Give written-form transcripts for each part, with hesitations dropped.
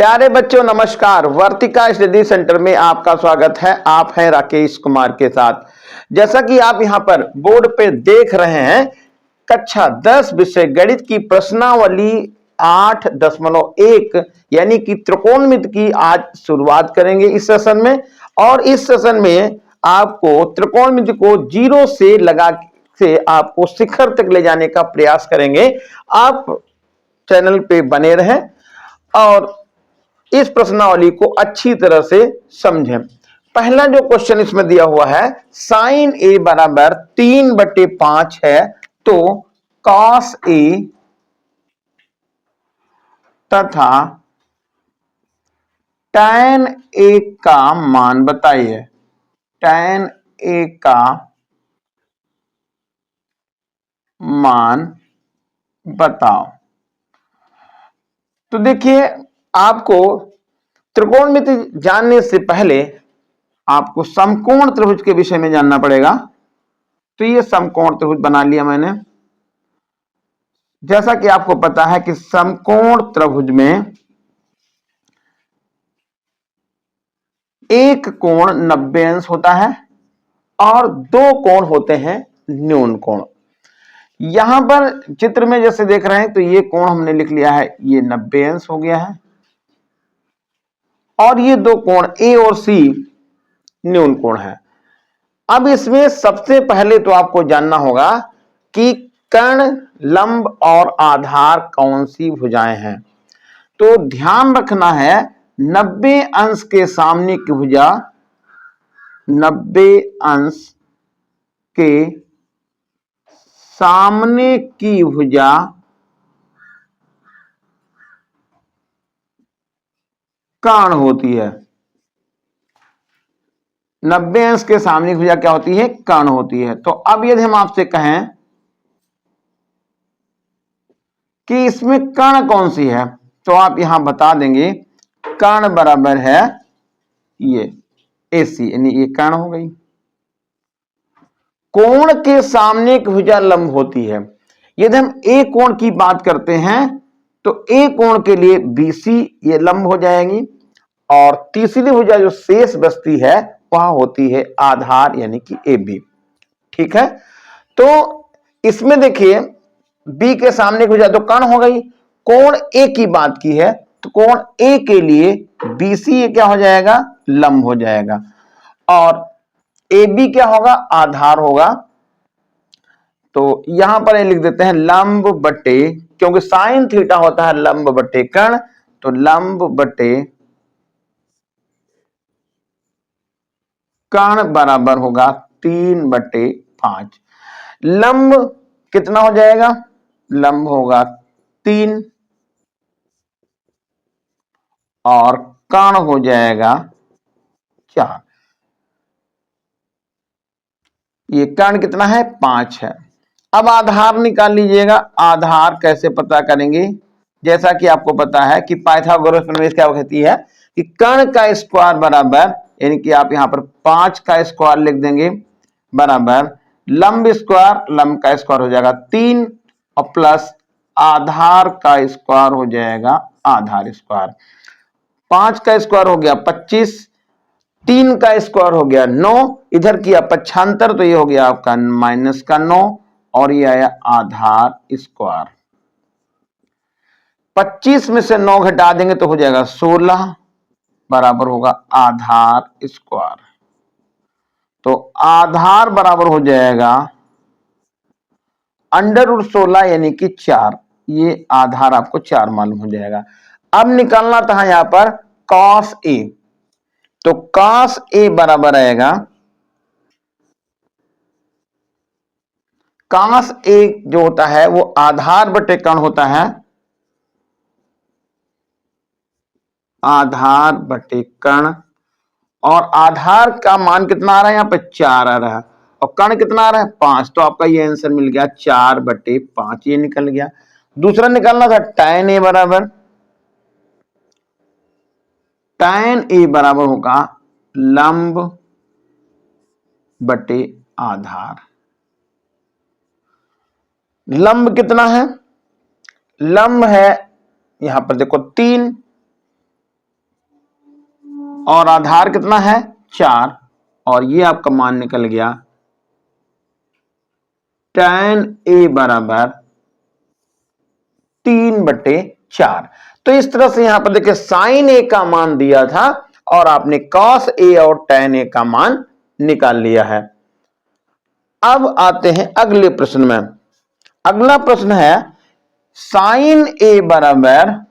प्यारे बच्चों नमस्कार। वर्तिका स्टडी सेंटर में आपका स्वागत है। आप हैं राकेश कुमार के साथ। जैसा कि आप यहां पर बोर्ड पे देख रहे हैं, कक्षा 10 विषय गणित की प्रश्नावली 8.1 यानी कि त्रिकोणमिति की आज शुरुआत करेंगे इस सेशन में। और इस सेशन में आपको त्रिकोणमिति को जीरो से लगा से आपको शिखर तक ले जाने का प्रयास करेंगे। आप चैनल पे बने रहें और इस प्रश्नावली को अच्छी तरह से समझें। पहला जो क्वेश्चन इसमें दिया हुआ है, साइन ए बराबर 3/5 है, तो कॉस ए तथा टैन ए का मान बताइए। टैन ए का मान बताओ। तो देखिए, आपको त्रिकोणमिति जानने से पहले आपको समकोण त्रिभुज के विषय में जानना पड़ेगा। तो ये समकोण त्रिभुज बना लिया मैंने। जैसा कि आपको पता है कि समकोण त्रिभुज में एक कोण 90 अंश होता है और दो कोण होते हैं न्यून कोण। यहां पर चित्र में जैसे देख रहे हैं, तो ये कोण हमने लिख लिया है, ये 90 अंश हो गया है और ये दो कोण ए और सी न्यून कोण है। अब इसमें सबसे पहले तो आपको जानना होगा कि कर्ण, लंब और आधार कौन सी भुजाएं हैं। तो ध्यान रखना है, 90 अंश के सामने की भुजा 90 अंश के सामने की भुजा कर्ण होती है। 90 अंश के सामने की भुजा क्या होती है? कर्ण होती है। तो अब यदि हम आपसे कहें कि इसमें कर्ण कौन सी है, तो आप यहां बता देंगे कर्ण बराबर है ये AC, यानी ये कर्ण हो गई। कोण के सामने की भुजा लंब होती है। यदि हम ए कोण की बात करते हैं तो ए कोण के लिए BC ये लंब हो जाएगी और तीसरी भुजा जो शेष बचती है वह होती है आधार यानी कि AB। ठीक है, तो इसमें देखिए B के सामने की भुजा तो कर्ण हो गई। कोण A की बात की है तो कोण A के लिए BC ये क्या हो जाएगा? लंब हो जाएगा और AB क्या होगा? आधार होगा। तो यहां पर ये लिख देते हैं लंब बटे, क्योंकि साइन थीटा होता है लंब बटे कर्ण, तो लंब बटे कर्ण बराबर होगा 3/5। लंब कितना हो जाएगा? लंब होगा 3 और कर्ण हो जाएगा 4। ये कर्ण कितना है? 5 है। अब आधार निकाल लीजिएगा। आधार कैसे पता करेंगे? जैसा कि आपको पता है कि पाइथागोरस प्रमेय क्या कहती है कि कर्ण का स्क्वायर बराबर, यानी कि आप यहां पर 5 का स्क्वायर लिख देंगे, बराबर लंब स्क्वायर, लंब का स्क्वायर हो जाएगा 3 और प्लस आधार का स्क्वायर हो जाएगा आधार स्क्वायर। 5 का स्क्वायर हो गया 25, 3 का स्क्वायर हो गया 9, इधर किया पक्षांतर तो ये हो गया आपका -9 और ये आया आधार स्क्वायर। 25 में से 9 घटा देंगे तो हो जाएगा 16 बराबर होगा आधार स्क्वायर। तो आधार बराबर हो जाएगा √16 यानी कि 4। ये आधार आपको 4 मालूम हो जाएगा। अब निकालना था यहां पर cos A, तो cos A बराबर आएगा, cos A जो होता है वो आधार बटे कर्ण होता है, आधार बटे कर्ण, और आधार का मान कितना आ रहा है? यहां पे 4 आ रहा है और कर्ण कितना आ रहा है? 5। तो आपका ये आंसर मिल गया 4/5, ये निकल गया। दूसरा निकालना था tan A बराबर, tan A बराबर होगा लंब बटे आधार। लंब कितना है? लंब है यहां पर देखो 3 और आधार कितना है 4, और ये आपका मान निकल गया tan A बराबर 3/4। तो इस तरह से यहां पर देखिए sin A का मान दिया था और आपने cos A और tan A का मान निकाल लिया है। अब आते हैं अगले प्रश्न में। अगला प्रश्न है sin A बराबर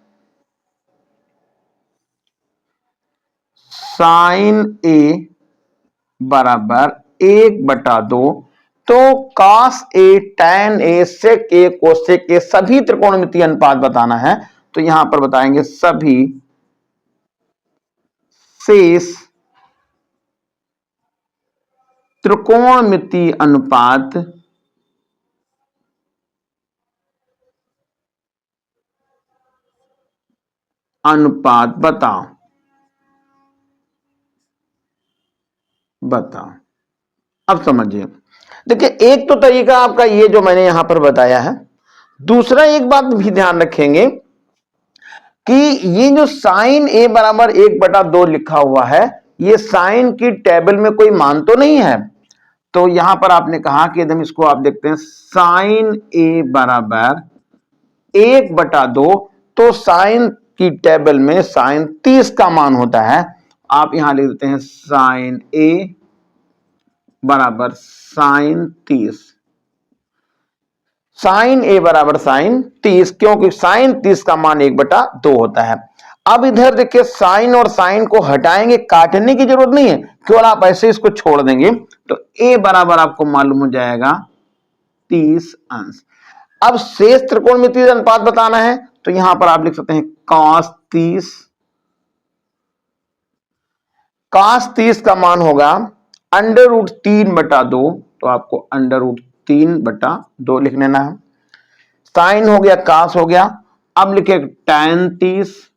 sin A बराबर 1/2, तो cos A tan A sec A cosec A सभी त्रिकोणमितीय अनुपात बताना है। तो यहां पर बताएंगे सभी शेष त्रिकोणमितीय अनुपात बताओ। अब समझिए, देखिए एक तो तरीका आपका ये जो मैंने यहां पर बताया है, दूसरा एक बात भी ध्यान रखेंगे कि ये जो साइन ए बराबर 1/2 लिखा हुआ है, ये साइन की टेबल में कोई मान तो नहीं है। तो यहां पर आपने कहा कि एकदम इसको आप देखते हैं साइन ए बराबर 1/2, तो साइन की टेबल में साइन 30 का मान होता है। आप यहां लिख देते हैं साइन ए बराबर साइन 30, साइन ए बराबर साइन 30, क्योंकि साइन 30 का मान 1/2 होता है। अब इधर देखिए साइन और साइन को हटाएंगे, काटने की जरूरत नहीं है, केवल आप ऐसे इसको छोड़ देंगे तो ए बराबर आपको मालूम हो जाएगा 30 अंश। अब शेष त्रिकोणमितीय अनुपात बताना है, तो यहां पर आप लिख सकते हैं cos 30, cos 30 का मान होगा √3/2, तो आपको √3/2 लिख लेना है। साइन हो गया, cos हो गया, अब लिखे tan 30,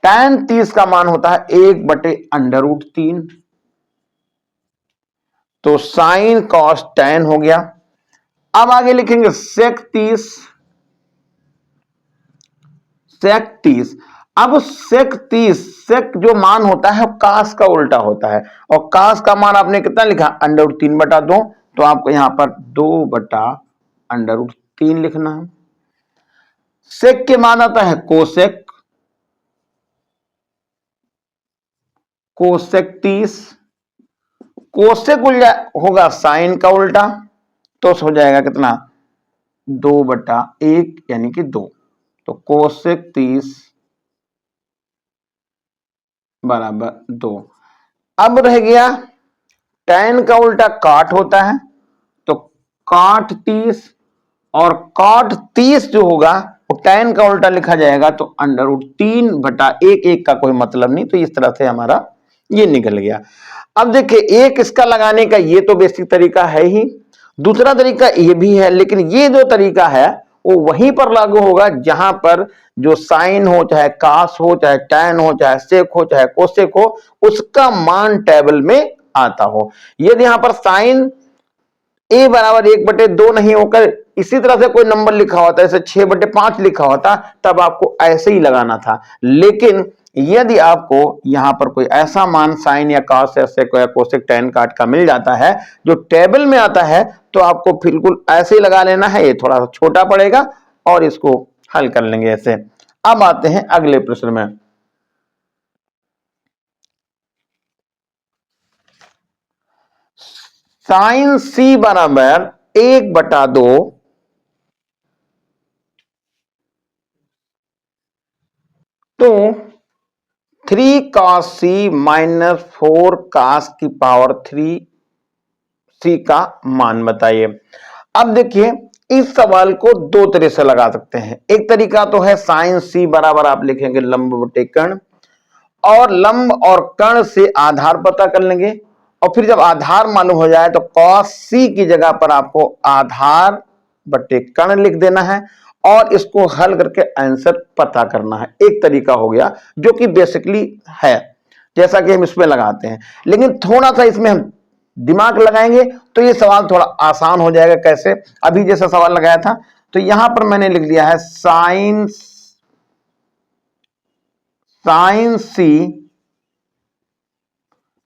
tan 30 का मान होता है 1/√3, तो साइन cos tan हो गया। अब आगे लिखेंगे sec 30, sec 30, अब sec 30, sec जो मान होता है cos का उल्टा होता है, और cos का मान आपने कितना लिखा √3/2, तो आपको यहां पर 2/√3 लिखना है। sec के मान आता है cosec, cosec 30, cosec होगा साइन का उल्टा, तो हो जाएगा कितना 2/1 यानी कि 2, तो cosec 30 बराबर 2। अब रह गया tan का उल्टा काट होता है, तो काट 30, और काट 30 जो होगा वो tan का उल्टा लिखा जाएगा, तो √3/1, एक का कोई मतलब नहीं, तो इस तरह से हमारा ये निकल गया। अब देखिए एक इसका लगाने का ये तो बेसिक तरीका है ही, दूसरा तरीका ये भी है, लेकिन ये जो तरीका है वो वहीं पर लागू होगा जहां पर जो साइन हो, चाहे कास हो, चाहे टैन हो, चाहे सेक हो, चाहे कोसेक हो, उसका मान टेबल में आता हो। यदि यहां पर साइन ए बराबर 1/2 नहीं होकर इसी तरह से कोई नंबर लिखा होता, जैसे 6/5 लिखा होता, तब आपको ऐसे ही लगाना था। लेकिन यदि आपको यहां पर कोई ऐसा मान साइन या कॉस या सेक या कोसेक टैन काट का मिल जाता है जो टेबल में आता है, तो आपको बिल्कुल ऐसे ही लगा लेना है। ये थोड़ा सा छोटा पड़ेगा और इसको हल कर लेंगे ऐसे। अब आते हैं अगले प्रश्न में। साइन सी बराबर 1/2, तो 3 cos c माइनस 4 cos की पावर 3 c का मान बताइए। अब देखिए इस सवाल को दो तरह से लगा सकते हैं। एक तरीका तो है साइन सी बराबर आप लिखेंगे लंब बटे कर्ण, और लंब और कर्ण से आधार पता कर लेंगे, और फिर जब आधार मालूम हो जाए तो cos c की जगह पर आपको आधार बटे कर्ण लिख देना है, और इसको हल करके आंसर पता करना है। एक तरीका हो गया जो कि बेसिकली है जैसा कि हम इसमें लगाते हैं, लेकिन थोड़ा सा इसमें हम दिमाग लगाएंगे तो ये सवाल थोड़ा आसान हो जाएगा। कैसे? अभी जैसा सवाल लगाया था, तो यहां पर मैंने लिख लिया है साइन सी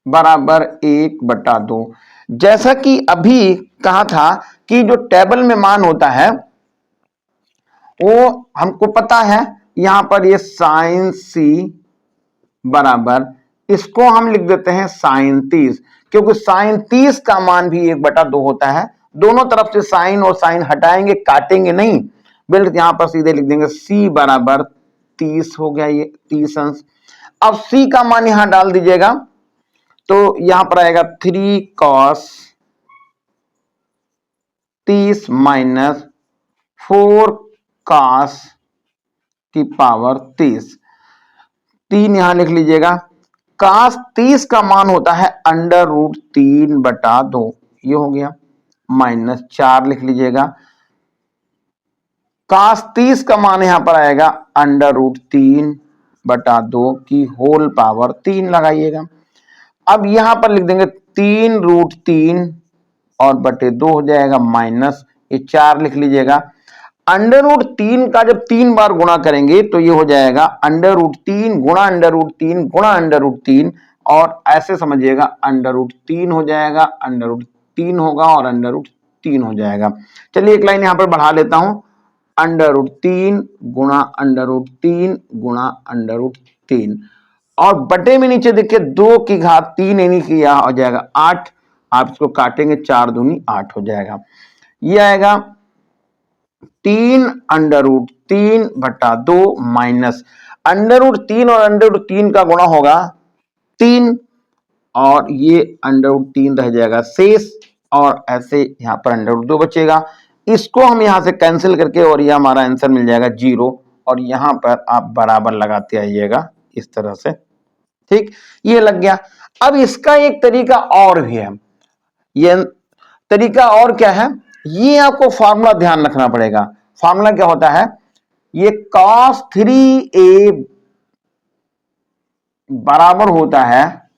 बराबर 1/2। जैसा कि अभी कहा था कि जो टेबल में मान होता है वो हमको पता है, यहां पर ये साइन सी बराबर, इसको हम लिख देते हैं साइन 30, क्योंकि साइन 30 का मान भी 1/2 होता है। दोनों तरफ से साइन और साइन हटाएंगे, काटेंगे नहीं, बिल्कुल यहां पर सीधे लिख देंगे सी बराबर 30 हो गया, ये 30 अंश। अब सी का मान यहां डाल दीजिएगा, तो यहां पर आएगा 3 cos 30 माइनस 4 cos की पावर 30। 3 यहां लिख लीजिएगा। cos 30 का मान होता है √3/2, ये हो गया, माइनस 4 लिख लीजिएगा। cos 30 का मान यहां पर आएगा √3/2 की होल पावर 3 लगाइएगा। अब यहां पर लिख देंगे 3√3 और बटे 2 हो जाएगा, माइनस ये 4 लिख लीजिएगा। √3 का जब 3 बार गुणा करेंगे तो ये हो जाएगा √3 गुणा √3 गुणा √3, और ऐसे समझिएगा √3 हो जाएगा, √3 होगा और √3 हो जाएगा। चलिए एक लाइन यहां पर बढ़ा लेता हूं, √3 गुणा √3 गुणा √3, और बटे में नीचे देखिए 2 की घात 3 यानी कि यह हो जाएगा 8। आप इसको काटेंगे, 4 दूनी 8 हो जाएगा। ये आएगा 3√3/2 माइनस √3 और √3 का गुणा होगा 3, और ये √3 रह जाएगा शेष, और ऐसे यहां पर √2 बचेगा। इसको हम यहां से कैंसिल करके, और ये हमारा आंसर मिल जाएगा 0, और यहां पर आप बराबर लगाते आइएगा इस तरह से। ठीक, ये लग गया। अब इसका एक तरीका और भी है। ये तरीका और क्या है, ये आपको फॉर्मूला ध्यान रखना पड़ेगा। फॉर्मूला क्या होता है, ये cos 3a बराबर होता है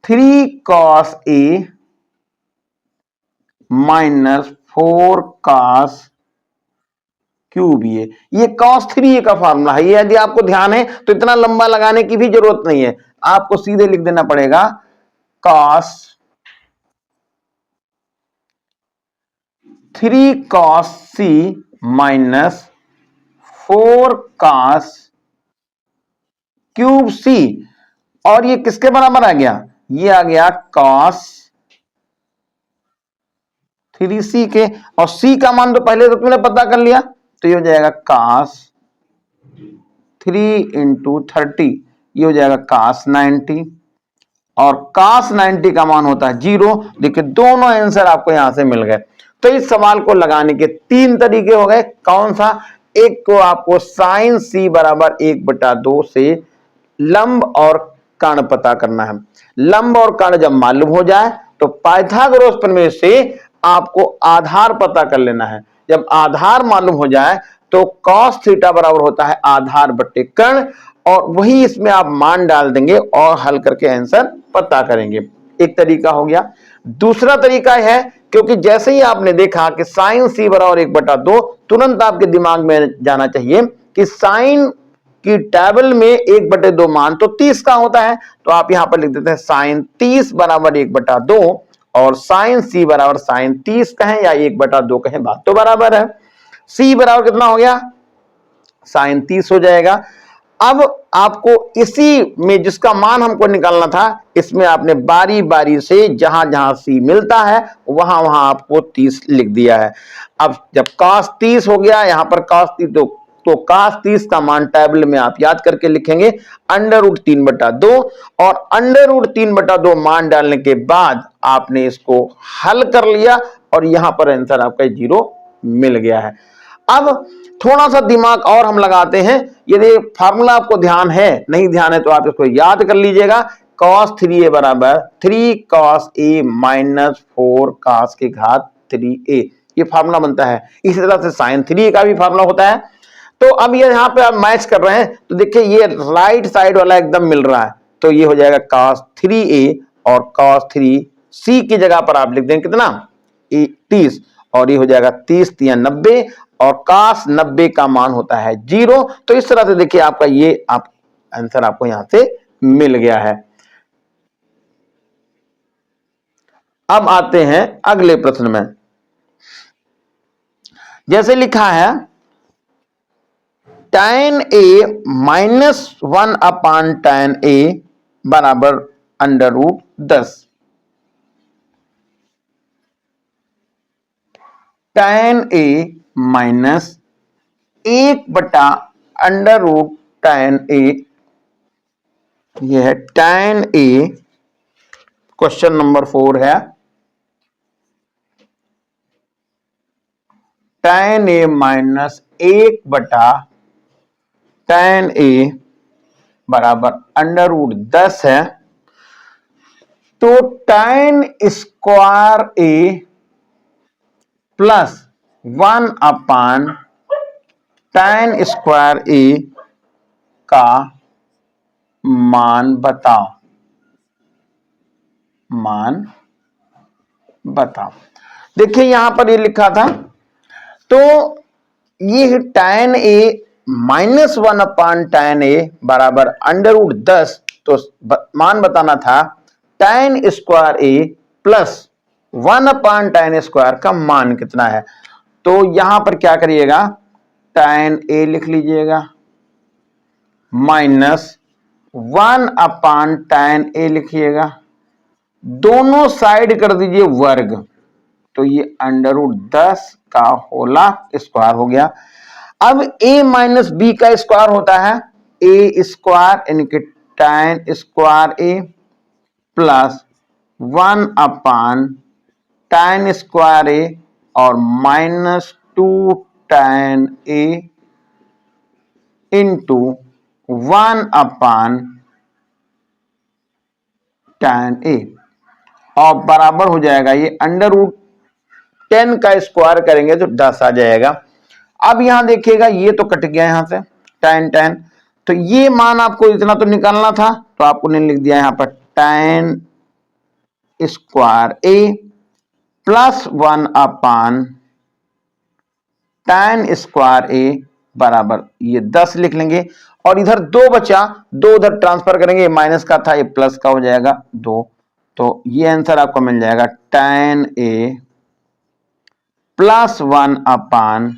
3 cos a minus 4 cos cube. ये cos 3a का फॉर्मूला है। ये यदि आपको ध्यान है तो इतना लंबा लगाने की भी जरूरत नहीं है, आपको सीधे लिख देना पड़ेगा cos 3 cos c minus 4 cos cube c, और ये किसके बराबर आ गया, ये आ गया cos 3c के, और c का मान तो पहले तो तुमने पता कर लिया, तो ये हो जाएगा cos 3 × 30, ये हो जाएगा cos 90, और cos 90 का मान होता है 0। देखिए दोनों आंसर आपको यहां से मिल गए। तो इस सवाल को लगाने के 3 तरीके हो गए। कौन सा, एक को आपको साइन c बराबर 1/2 से लंब और कर्ण पता करना है। लंब और कर्ण जब मालूम हो जाए तो पाइथागोरस प्रमेय से आपको आधार पता कर लेना है। जब आधार मालूम हो जाए तो cos थीटा बराबर होता है आधार बट्टे कर्ण, और वही इसमें आप मान डाल देंगे और हल करके आंसर पता करेंगे। एक तरीका हो गया। दूसरा तरीका है, क्योंकि जैसे ही आपने देखा कि साइन c बराबर 1/2, तुरंत आपके दिमाग में जाना चाहिए कि साइन की टेबल में 1/2 मान तो 30 का होता है, तो आप यहां पर लिख देते हैं साइन 30 बराबर 1/2, और साइन c बराबर साइन 30 कहें या 1/2 कहें, बात तो बराबर है। c बराबर कितना हो गया, साइन 30 हो जाएगा। अब आपको इसी में जिसका मान हमको निकालना था, इसमें आपने बारी बारी से जहां जहां c मिलता है वहां वहां आपको 30 लिख दिया है। अब जब cos 30 हो गया, यहां पर cos 30, तो cos 30 का मान टेबल में आप याद करके लिखेंगे √3/2, और √3/2 मान डालने के बाद आपने इसको हल कर लिया, और यहां पर आंसर आपका 0 मिल गया है। अब थोड़ा सा दिमाग और हम लगाते हैं। यदि फार्मूला आपको ध्यान है, नहीं ध्यान है तो आप इसको याद कर लीजिएगा। cos 3a बराबर 3 cos a माइनस 4 cos की घात 3a, ये फार्मूला बनता है। इसी तरह से sin 3a का भी फार्मूला होता है। तो अब ये यहां पे आप मैच कर रहे हैं, तो देखिए ये राइट साइड वाला एकदम मिल रहा है, तो ये हो जाएगा cos 3a, और cos 3c की जगह पर आप लिख देंगे कितना, 30, और ये हो जाएगा 30 × 90, और cos 90 का मान होता है 0। तो इस तरह से देखिए आपका ये आंसर आपको यहां से मिल गया है। अब आते हैं अगले प्रश्न में। जैसे लिखा है tan a minus 1/tan a बराबर √10। tan a minus 1/√tan a, यह है tan a। क्वेश्चन नंबर 4 है tan a minus 1/tan a बराबर √10 है। तो tan square a plus 1/tan square a का मान बताओ। मान बताओ। देखिए यहां पर ये लिखा था, तो ये tan a minus 1/tan a बराबर √10, तो मान बताना था tan square a plus 1/tan square का मान कितना है। तो यहां पर क्या करिएगा, tan a लिख लीजिएगा माइनस 1/tan a लिखिएगा, दोनों साइड कर दीजिए वर्ग, तो ये √10 का होला स्क्वायर हो गया। अब a माइनस बी का स्क्वायर होता है a स्क्वायर, यानी कि tan square a plus 1/tan square a और minus 2tan a into 1/tan a और बराबर हो जाएगा, ये √10 का स्क्वायर करेंगे तो 10 आ जाएगा। अब यहां देखिएगा ये तो कट गया यहां से tan, तो ये मान आपको इतना तो निकालना था, तो आपको ने लिख दिया यहां पर tan square a plus 1/tan square a बराबर ये 10 लिख लेंगे, और इधर 2 बचा, 2 उधर ट्रांसफर करेंगे, माइनस का था ये प्लस का हो जाएगा 2, तो ये आंसर आपको मिल जाएगा tan a plus 1/tan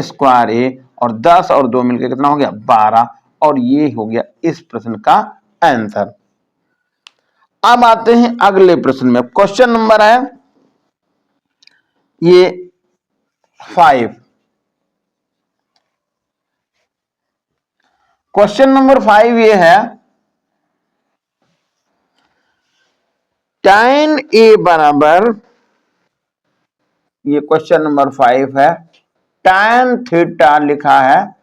square a, और 10 और 2 मिलकर कितना हो गया 12, और ये हो गया इस प्रश्न का आंसर। अब आते हैं अगले प्रश्न में। क्वेश्चन नंबर है ये 5। क्वेश्चन नंबर 5 ये है tan a बराबर, ये क्वेश्चन नंबर 5 है, tan थीटा लिखा है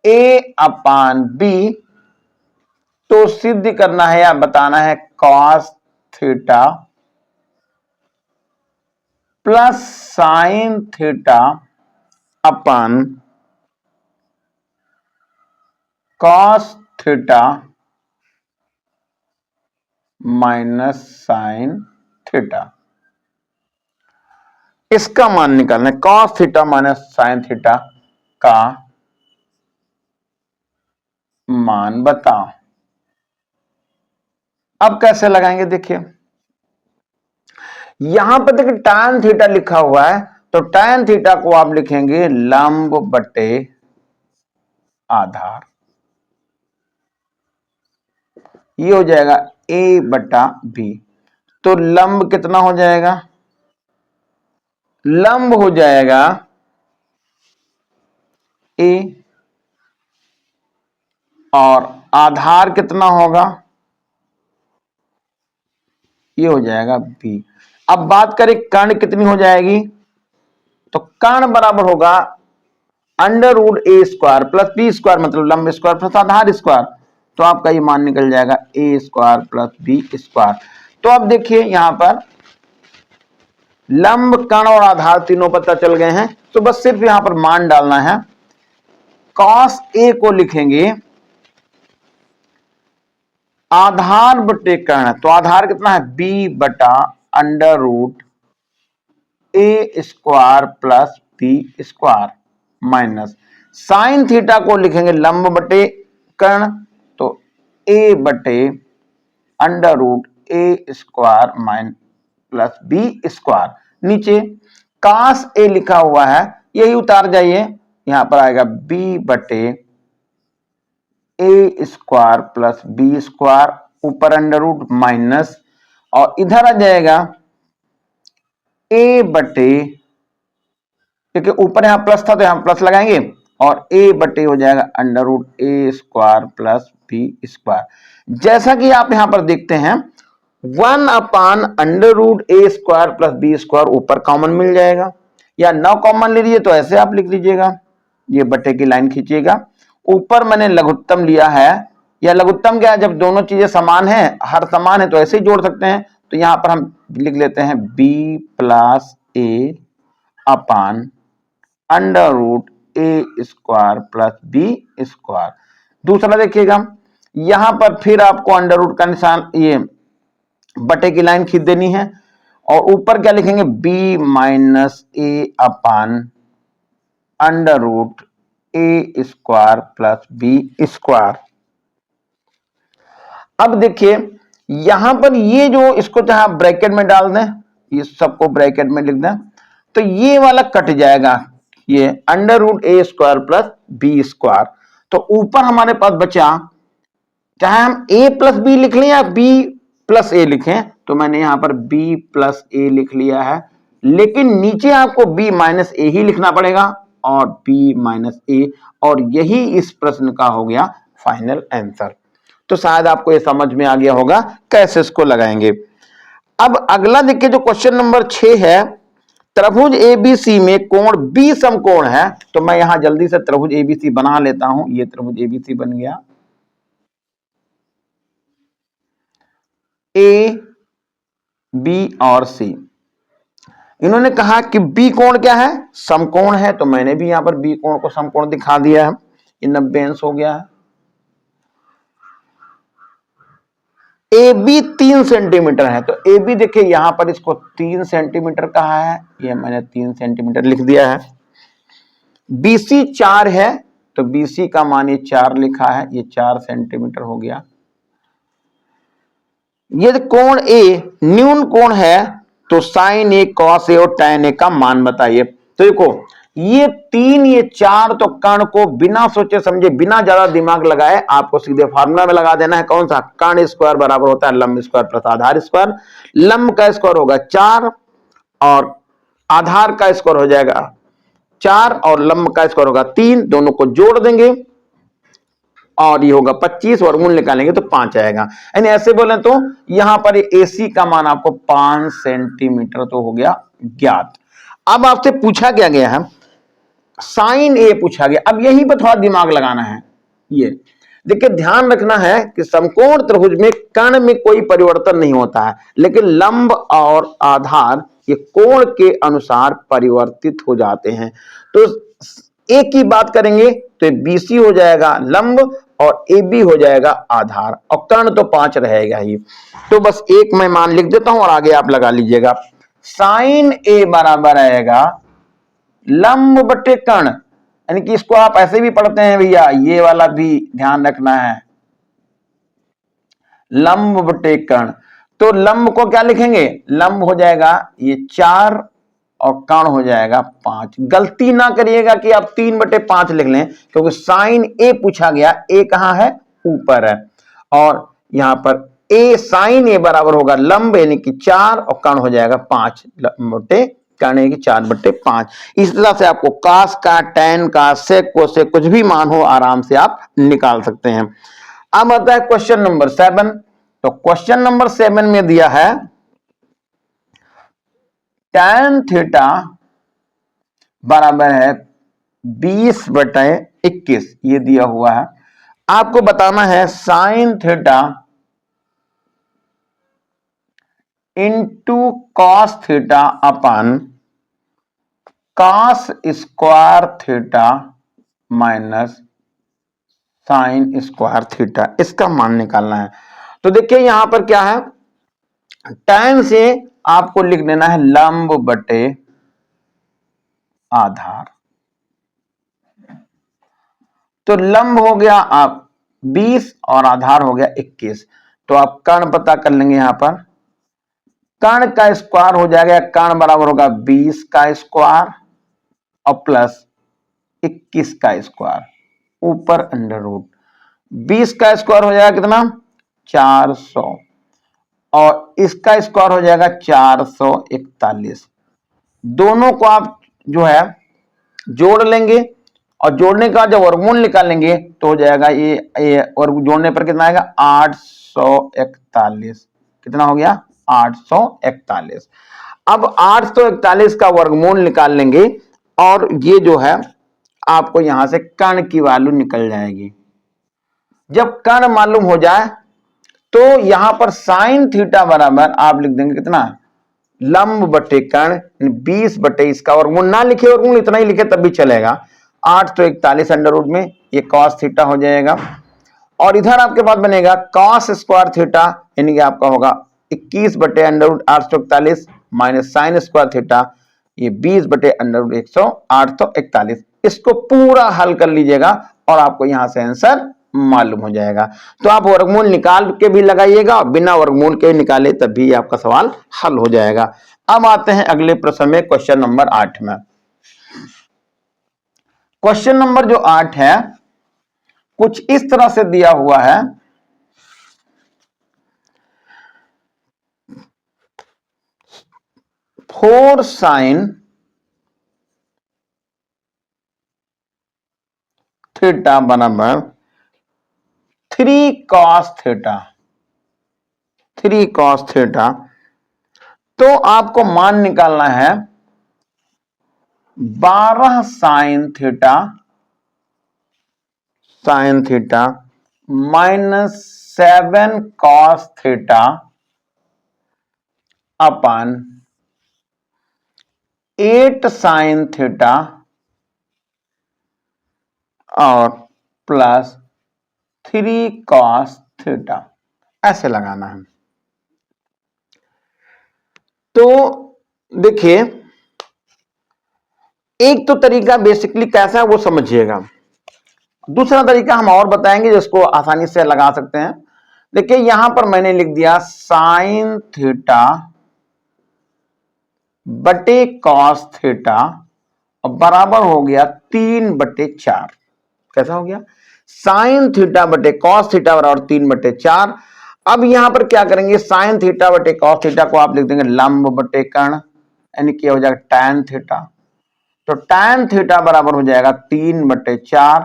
a/b, तो सिद्ध करना है या बताना है cos theta plus sin theta upon cos theta minus sin theta, इसका मान निकालना है। cos theta minus sin theta का मान बताओ। अब कैसे लगाएंगे, देखिए यहां पर देखिए tan थीटा लिखा हुआ है, तो tan थीटा को आप लिखेंगे लंब बटे आधार, ये हो जाएगा a/b। तो लंब कितना हो जाएगा, लंब हो जाएगा a, और आधार कितना होगा, ये हो जाएगा b। अब बात करें कर्ण कितनी हो जाएगी, तो कर्ण बराबर होगा √a² प्लस b स्क्वायर, मतलब लंब स्क्वायर प्लस आधार स्क्वायर, तो आपका ये मान निकल जाएगा a² प्लस b स्क्वायर। तो अब देखिए यहां पर लंब, कर्ण और आधार तीनों पता चल गए हैं, तो बस सिर्फ यहां पर मान डालना है। cos a को लिखेंगे आधार बटे कर्ण, तो आधार कितना है b/√a² plus b square minus sine theta को लिखेंगे लंब बटे कर्ण, तो a/√a² ए स्क्वायर माइन प्लस बी स्क्वायर। नीचे कास ए लिखा हुआ है, यही उतार जाइए, यहां पर आएगा बी बटे ए स्क्वायर प्लस बी स्क्वायर, ऊपर अंडर रूट माइनस, और इधर आ जाएगा ए बटे, क्योंकि ऊपर यहां प्लस था तो यहां प्लस लगाएंगे, और ए बटे हो जाएगा अंडर रूट ए स्क्वायर प्लस बी स्क्वायर। जैसा कि आप यहां पर देखते हैं 1 अपान अंडर रूट ए स्क्वायर प्लस बी स्क्वायर ऊपर कॉमन मिल जाएगा, या न कॉमन ले लीजिए तो ऐसे आप लिख लीजिएगा, ये बटे की लाइन खींचिएगा। ऊपर मैंने लघुत्तम लिया है, या लघुत्तम क्या है, जब दोनों चीजें समान है, हर समान है तो ऐसे ही जोड़ सकते हैं, तो यहां पर हम लिख लेते हैं बी प्लस ए अपान अंडर रूट ए स्क्वायर प्लस बी स्क्वायर। दूसरा देखिएगा, यहां पर फिर आपको अंडर रूट का निशान, ये बटे की लाइन खींच देनी है, और ऊपर क्या लिखेंगे, बी माइनस ए अपान अंडर रूट ए स्क्वायर प्लस बी स्क्वायर। अब देखिए यहां पर ये जो, इसको चाहे आप ब्रैकेट में डाल दें, ये सबको ब्रैकेट में लिख दें, तो ये वाला कट जाएगा, ये अंडर रूट ए स्क्वायर प्लस बी स्क्वायर। तो ऊपर हमारे पास बचा, चाहे हम a प्लस बी लिख लें या b प्लस ए लिखें, तो मैंने यहां पर b प्लस ए लिख लिया है, लेकिन नीचे आपको b माइनस ए ही लिखना पड़ेगा, और b माइनस ए, और यही इस प्रश्न का हो गया फाइनल आंसर। तो शायद आपको यह समझ में आ गया होगा कैसे इसको लगाएंगे। अब अगला देखिए, जो क्वेश्चन नंबर 6 है, त्रिभुज एबीसी में कोण बी समकोण है, तो मैं यहां जल्दी से त्रिभुज एबीसी बना लेता हूं। ये त्रिभुज एबीसी बन गया, ए बी और सी। इन्होंने कहा कि बी कोण क्या है, समकोण है, तो मैंने भी यहां पर बी कोण को समकोण दिखा दिया है, ये 90 अंश हो गया है। ए बी 3 सेंटीमीटर है, तो ए बी देखिए यहां पर इसको 3 सेंटीमीटर कहा है, ये मैंने 3 सेंटीमीटर लिख दिया है। बीसी 4 है, तो बीसी का मान ये 4 लिखा है, ये 4 सेंटीमीटर हो गया। यदि कोण ए न्यून कोण है, तो साइन ए कॉस ए और टैन ए का मान बताइए। तो देखो ये 3 ये 4, तो कर्ण को बिना सोचे समझे, बिना ज्यादा दिमाग लगाए आपको सीधे फार्मूला में लगा देना है। कौन सा, कर्ण स्क्वायर बराबर होता है लंब स्क्वायर प्लस आधार स्क्वायर। लंब का स्क्वायर होगा 4 और आधार का स्क्वायर हो जाएगा 4 और लंब का स्क्वायर होगा 3, दोनों को जोड़ देंगे और ये होगा 25, वर्गमूल निकालेंगे तो 5 आएगा। यानी ऐसे बोले तो यहां पर एसी का मान आपको 5 सेंटीमीटर तो हो गया ज्ञात। अब आपसे पूछा क्या गया है, साइन ए पूछा गया। अब यहीं पर थोड़ा दिमाग लगाना है। ये देखिए ध्यान रखना है कि समकोण त्रिभुज में कर्ण में कोई परिवर्तन नहीं होता है, लेकिन लंब और आधार ये कोण के अनुसार परिवर्तित हो जाते हैं। तो ए की बात करेंगे तो बीसी हो जाएगा लंब और ए बी हो जाएगा आधार, और कर्ण तो 5 रहेगा ही। तो बस एक मैं मान लिख देता हूं और आगे आप लगा लीजिएगा। साइन ए बराबर आएगा लंब बटे कर्ण, यानी कि इसको आप ऐसे भी पढ़ते हैं भैया, ये वाला भी ध्यान रखना है, लंब बटे कर्ण। तो लंब को क्या लिखेंगे, लंब हो जाएगा ये 4 और कर्ण हो जाएगा 5। गलती ना करिएगा कि आप 3/5 लिख लें, क्योंकि साइन ए पूछा गया, ए कहां है, ऊपर है, और यहां पर ए साइन ए बराबर होगा लंब यानी कि 4 और कर्ण हो जाएगा 5 बटे कर्ण की 4/5। इस तरह से आपको कास का, टैन का, सेक को से कुछ भी मान हो आराम से आप निकाल सकते हैं। अब आता है क्वेश्चन नंबर 7। तो क्वेश्चन नंबर 7 में दिया है टैन थीटा बराबर है 20/21, ये दिया हुआ है। आपको बताना है sine theta into cos theta upon cos square theta minus sine square theta, इसका मान निकालना है। तो देखिए यहां पर क्या है, टैन से आपको लिख देना है लंब बटे आधार। तो लंब हो गया आप 20 और आधार हो गया 21। तो आप कर्ण पता कर लेंगे। यहां पर कर्ण का स्क्वायर हो जाएगा, कर्ण बराबर होगा 20 का स्क्वायर और प्लस 21 का स्क्वायर ऊपर अंडर रूट। 20 का स्क्वायर हो जाएगा कितना 400 और इसका स्क्वायर हो जाएगा 441। दोनों को आप जो है जोड़ लेंगे और जोड़ने का जब वर्गमूल निकालेंगे तो हो जाएगा ये वर्ग जोड़ने पर कितना आएगा 841। कितना हो गया 841। अब 841 का वर्गमूल निकाल लेंगे और ये जो है आपको यहां से कर्ण की वैल्यू निकल जाएगी। जब कर्ण मालूम हो जाए तो यहां पर साइन थीटा बराबर आप लिख देंगे कितना लंब बटे कर्ण 20 बटे इसका वर्गमूल ना लिखे वर्गमूल इतना ही लिखे तब भी चलेगा 8 तो 41 अंडर रूट में ये कॉस थीटा हो जाएगा और इधर आपके पास बनेगा कॉस स्क्वायर थीटा यानी कि आपका होगा 21 बटे under root 841 minus sine square theta ये 20 बटे अंडर रूट 108 तो 41। इसको पूरा हल कर लीजिएगा और आपको यहां से आंसर मालूम हो जाएगा। तो आप वर्गमूल निकाल के भी लगाइएगा और बिना वर्गमूल के निकाले तब भी आपका सवाल हल हो जाएगा। अब आते हैं अगले प्रश्न में क्वेश्चन नंबर 8 में। क्वेश्चन नंबर जो 8 है कुछ इस तरह से दिया हुआ है 4 साइन थीटा बराबर 3 कॉस थीटा। 3 कॉस थीटा तो आपको मान निकालना है 12 sine theta minus 7 cos theta upon 8 sine theta और प्लस 3 कॉस थीटा ऐसे लगाना है। तो देखिए एक तो तरीका बेसिकली कैसा है वो समझिएगा, दूसरा तरीका हम और बताएंगे जिसको आसानी से लगा सकते हैं। देखिए यहां पर मैंने लिख दिया साइन थीटा बटे कॉस थीटा और बराबर हो गया 3/4। कैसा हो गया साइन थीटा बटे कॉस थीटा बराबर 3/4। अब यहां पर क्या करेंगे साइन थीटा बटे कॉस थीटा को आप लिख देंगे लंब बटे कर्ण यानी क्या हो जाएगा टैन थीटा। तो टैन थीटा बराबर हो जाएगा 3/4।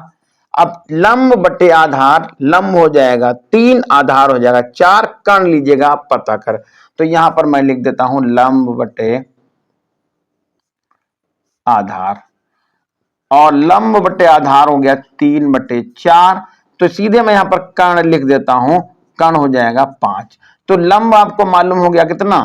अब लंब बटे आधार लंब हो जाएगा 3 आधार हो जाएगा 4 कर्ण लीजिएगा आप पता कर। तो यहां पर मैं लिख देता हूं लंब बटे आधार और लंब बटे आधार हो गया 3/4। तो सीधे मैं यहां पर कर्ण लिख देता हूं कर्ण हो जाएगा 5। तो लंब आपको मालूम हो गया कितना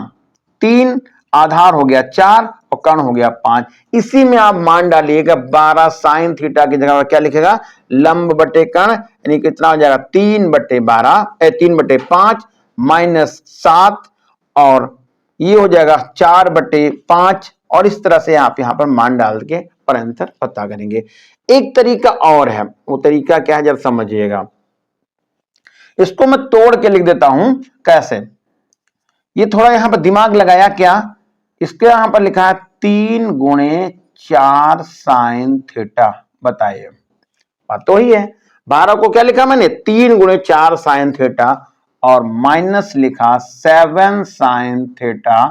3 आधार हो गया 4 और कर्ण हो गया 5। इसी में आप मान डालिएगा 12 साइन थीटा की जगह पर क्या लिखेगा लंब बटे कर्ण यानी कितना हो जाएगा 3/12 3/5 माइनस 7 और ये हो जाएगा 4/5 और इस तरह से आप यहां पर मान डाल के पर आंसर पता करेंगे। एक तरीका और है वो तरीका क्या है जब समझिएगा, इसको मैं तोड़ के लिख देता हूं कैसे। ये थोड़ा यहां पर दिमाग लगाया क्या, इसके यहां पर लिखा है 3 × 4 साइन थीटा। बताइए बात तो ही है 12 को क्या लिखा मैंने 3 × 4 साइन थीटा और माइनस लिखा 7 साइन थीटा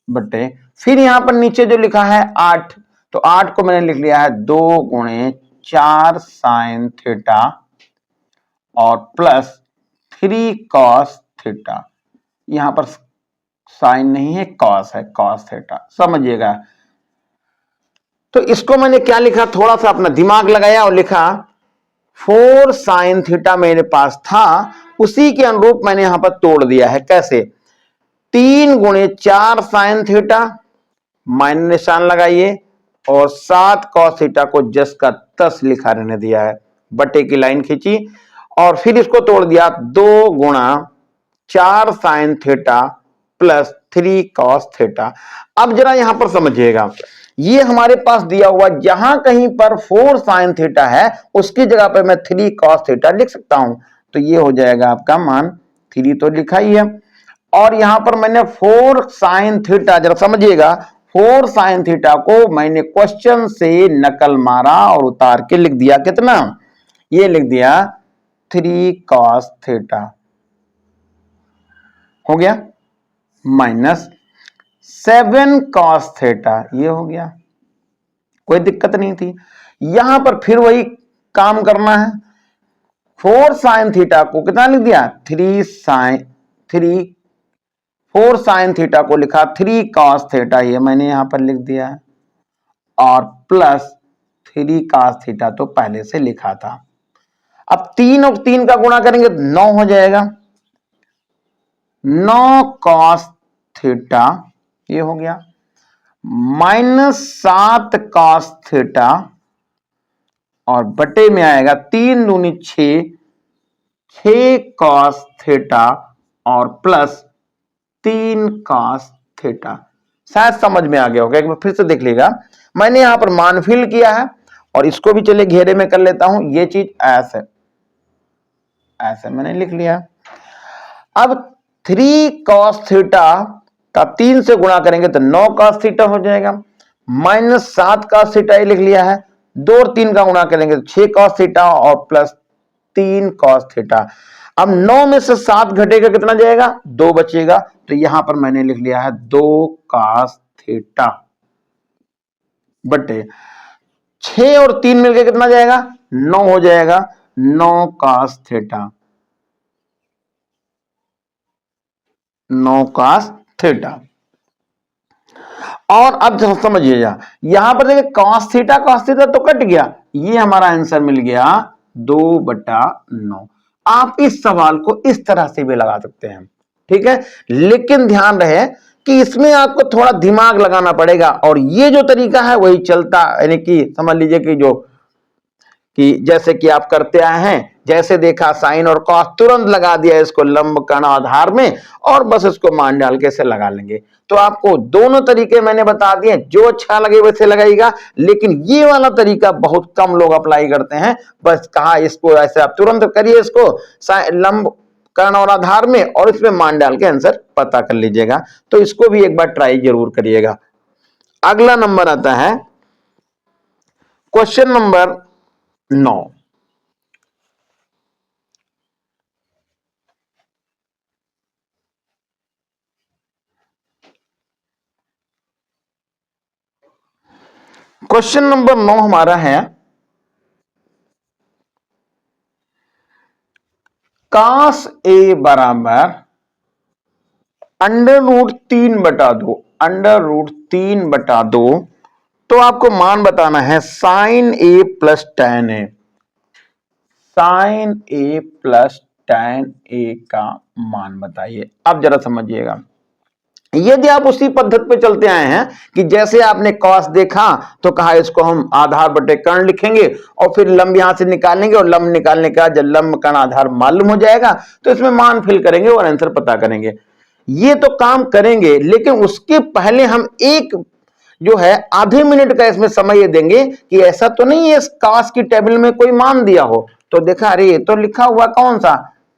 बटे फिर यहां पर नीचे जो लिखा है 8 तो 8 को मैंने लिख लिया है 2 × 4 साइन थीटा और प्लस 3 कॉस थीटा। यहां पर साइन नहीं है कॉस है कॉस थीटा समझिएगा। तो इसको मैंने क्या लिखा थोड़ा सा अपना दिमाग लगाया और लिखा 4 साइन थीटा मेरे पास था उसी के अनुरूप मैंने यहां पर तोड़ दिया है। कैसे 3 × 4 साइन थीटा माइनस निशान लगाइए और 7 कॉस थीटा को जस का तस लिखा रहने दिया है बटे की लाइन खींची और फिर इसको तोड़ दिया 2 × 4 sine theta plus 3 cos theta. अब जरा यहां पर समझिएगा ये हमारे पास दिया हुआ जहां कहीं पर 4 साइन थीटा है उसकी जगह पर मैं 3 कॉस थीटा लिख सकता हूं। तो ये हो जाएगा आपका मान 3 तो लिखा ही है, और यहां पर मैंने 4 साइन थीटा, जरा समझिएगा, 4 साइन थीटा को मैंने क्वेश्चन से नकल मारा और उतार के लिख दिया कितना, ये लिख दिया 3 कॉस थीटा हो गया, माइनस 7 कॉस थीटा ये हो गया, कोई दिक्कत नहीं थी। यहां पर फिर वही काम करना है, 4 साइन थीटा को कितना लिख दिया 4 साइन थीटा को लिखा 3 कॉस थीटा, ये मैंने यहां पर लिख दिया है, और प्लस 3 कॉस थीटा तो पहले से लिखा था। अब 3 और 3 का गुणा करेंगे तो 9 हो जाएगा, 9 कॉस थीटा ये हो गया, माइनस 7 कॉस थीटा, और बटे में आएगा 3 दूनी 6, 6 कॉस थीटा और प्लस 3 कॉस थीटा। शायद समझ में आ गया होगा, एक बार फिर से देख लीजिएगा, मैंने यहां पर मान फिल किया है, और इसको भी चलिए घेरे में कर लेता हूं, ये चीज ऐसे ऐसे मैंने लिख लिया। अब 3 कॉस थीटा का 3 से गुणा करेंगे तो 9 कॉस थीटा हो जाएगा, माइनस 7 कॉस थीटा ये लिख लिया है, 2 और 3 का गुणा करेंगे तो 6 कॉस थीटा और प्लस 3 कॉस थीटा। अब 9 में से 7 घटेगा कितना जाएगा, 2 बचेगा, तो यहां पर मैंने लिख लिया है 2 कॉस थीटा बटे 6 और 3 मिलकर कितना जाएगा 9 हो जाएगा, 9 कॉस थीटा, 9 कॉस थीटा। और अब समझिएगा, यहां पर देखिए कॉस थीटा तो कट गया, ये हमारा आंसर मिल गया 2/9। आप इस सवाल को इस तरह से भी लगा सकते हैं, ठीक है, लेकिन ध्यान रहे कि इसमें आपको थोड़ा दिमाग लगाना पड़ेगा, और ये जो तरीका है वही चलता, यानी कि समझ लीजिए कि जो कि जैसे कि आप करते आए हैं, जैसे देखा साइन और कॉस, तुरंत लगा दिया इसको लंब कर्ण आधार में, और बस इसको मान डाल के इसे लगा लेंगे। तो आपको दोनों तरीके मैंने बता दिए, जो अच्छा लगे वैसे लगाइएगा, लेकिन ये वाला तरीका बहुत कम लोग अप्लाई करते हैं। बस कहा इसको ऐसे आप तुरंत करिए, इसको लंब कर्ण और आधार में, और इसमें मान डाल के आंसर पता कर लीजिएगा। तो इसको भी एक बार ट्राई जरूर करिएगा। अगला नंबर आता है क्वेश्चन नंबर 9। क्वेश्चन नंबर 9 हमारा है, कास ए बराबर √3/2, √3/2, तो आपको मान बताना है साइन ए प्लस tan ए, साइन ए प्लस tan ए का मान बताइए। अब जरा समझिएगा, यदि आप उसी पद्धति पे चलते आए हैं कि जैसे आपने कॉस देखा तो कहा इसको हम आधार बटे कर्ण लिखेंगे, और फिर लंब यहां से निकालेंगे, और लंब निकालने का जब लंब कर्ण आधार मालूम हो जाएगा तो इसमें मान फिल करेंगे और आंसर पता करेंगे। ये तो काम करेंगे, लेकिन उसके पहले हम एक जो है आधे मिनट का इसमें समय देंगे कि ऐसा तो नहीं है इस कास की टेबल में कोई मान दिया हो, तो देखा अरे ये तो लिखा हुआ कौन सा,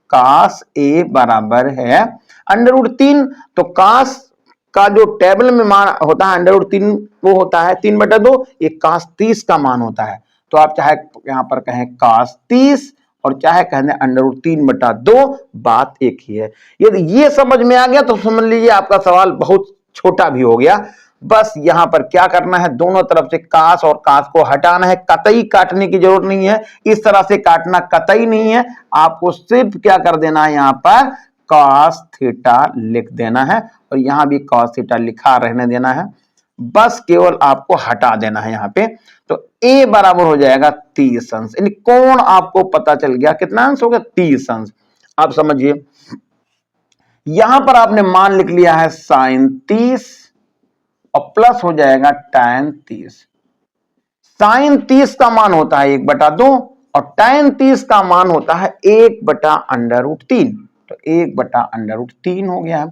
कास ए बराबर है √3, तो कास का जो टेबल में मान होता है √3 वो होता है 3/2, ये कास 30 का मान होता है। तो आप चाहे यहां पर कहें कास 30 और चाहे कहने √3/2, बात एक ही है। यदि ये समझ में आ गया तो समझ लीजिए आपका सवाल बहुत छोटा भी हो गया। बस यहां पर क्या करना है, दोनों तरफ से कास और कास को हटाना है, कतई काटने की जरूरत नहीं है, इस तरह से काटना कतई नहीं है, आपको सिर्फ क्या कर देना है, यहां पर कॉस थीटा लिख देना है, और यहां भी कॉस थीटा लिखा रहने देना है, बस केवल आपको हटा देना है यहां पे। तो ए बराबर हो जाएगा 30 अंश, यानी कोण आपको पता चल गया, कितना अंश हो गया 30 अंश। आप समझिए यहां पर आपने मान लिख लिया है साइन 30 और प्लस हो जाएगा tan 30। साइन 30 का मान होता है 1/2 और tan 30 का मान होता है 1/√3, तो 1/√3 हो गया।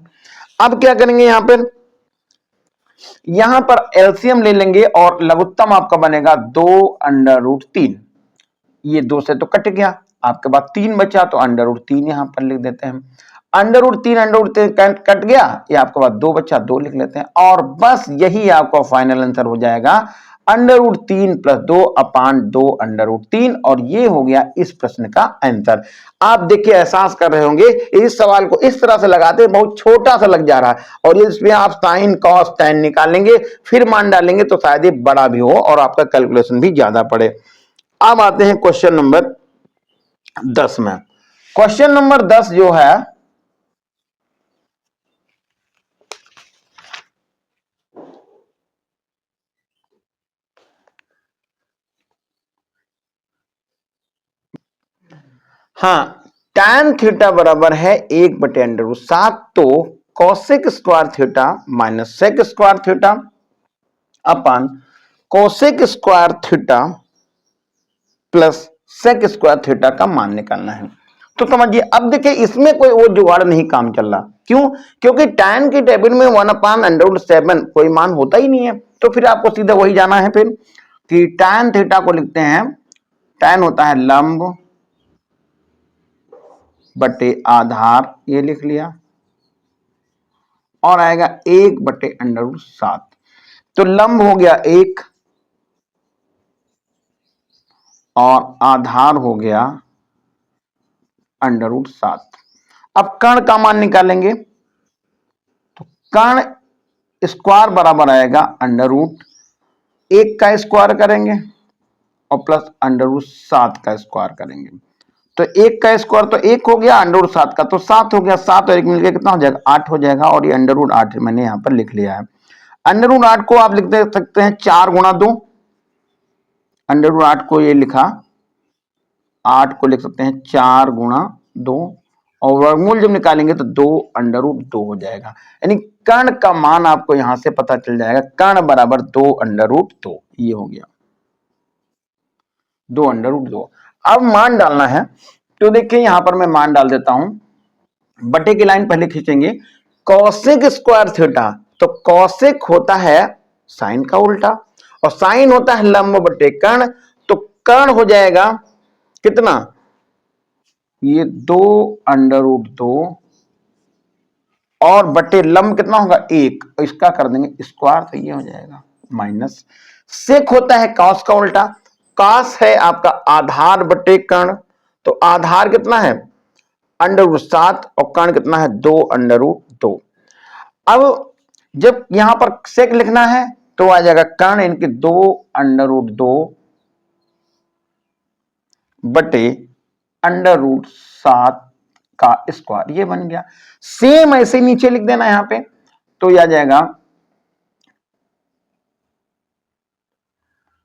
अब क्या करेंगे, यहां पर एलसीएम ले लेंगे और लघुत्तम आपका बनेगा 2/√3, ये 2 से तो कट गया, आपके पास 3 बचा, तो √3 यहां पर लिख देते हैं। अंडर रूट 3 कट गया, ये आपके पास 2 बचा, 2 लिख लेते हैं और बस यही आपका फाइनल आंसर हो जाएगा अंडर रूट 3 प्लस 2 अपान 2 अंडर रूट 3। और ये हो गया इस प्रश्न का आंसर। आप देखिए एहसास कर रहे होंगे इस सवाल को इस तरह से लगाते बहुत छोटा सा लग जा रहा है और इसमें आप साइन कॉस टैन निकालेंगे फिर मान डालेंगे तो शायद ये बड़ा भी हो और आपका कैलकुलेशन भी ज्यादा पड़े। अब आते हैं क्वेश्चन नंबर 10 में। क्वेश्चन नंबर 10 जो है हाँ, tan थीटा बराबर है 1/√7, तो cosec square theta minus sec square theta upon cosec square theta plus sec square theta का मान निकालना है। तो समझिए अब देखिए इसमें कोई वो जुगाड़ नहीं काम चल रहा। क्यों? क्योंकि tan की टेबल में 1/√7 कोई मान होता ही नहीं है, तो फिर आपको सीधा वही जाना है फिर कि tan थीटा को लिखते हैं, tan होता है लंब बटे आधार, ये लिख लिया और आएगा 1/√7। तो लंब हो गया 1 और आधार हो गया √7। अब कर्ण का मान निकालेंगे तो कर्ण स्क्वायर बराबर आएगा √1 का स्क्वायर करेंगे और प्लस √7 का स्क्वायर करेंगे। तो 1 का स्क्वायर तो 1 हो गया, √7 का तो 7 हो गया, 7 और 1 मिलकर कितना हो जाएगा 8 हो जाएगा और ये √8 मैंने यहां पर लिख लिया है। √8 को आप लिख दे सकते हैं 4 गुणा 2, √8 को ये लिखा 8 को लिख सकते हैं 4 गुणा 2 और वर्गमूल जब निकालेंगे तो 2 हो जाएगा। यानी कर्ण का मान आपको यहां से पता चल जाएगा, कर्ण बराबर 2 ये हो गया 2 अब मान डालना है तो देखिए यहां पर मैं मान डाल देता हूं, बटे की लाइन पहले खींचेंगे। कौशिक स्क्वायर थीटा, तो कौशिक होता है साइन का उल्टा और साइन होता है लंब बटे कर्ण, तो कर्ण हो जाएगा कितना, ये 2 और बटे लंब कितना होगा 1, इसका कर देंगे स्क्वायर तो ये हो जाएगा माइनस। सेक होता है कॉस का उल्टा, कॉस है आपका आधार बटे कर्ण, तो आधार कितना है √7 और कर्ण कितना है 2 अब जब यहां पर सेक लिखना है तो आ जाएगा कर्ण इनके 2 बटे √7 का स्क्वायर, ये बन गया। सेम ऐसे नीचे लिख देना यहां पे, तो यह आ जाएगा,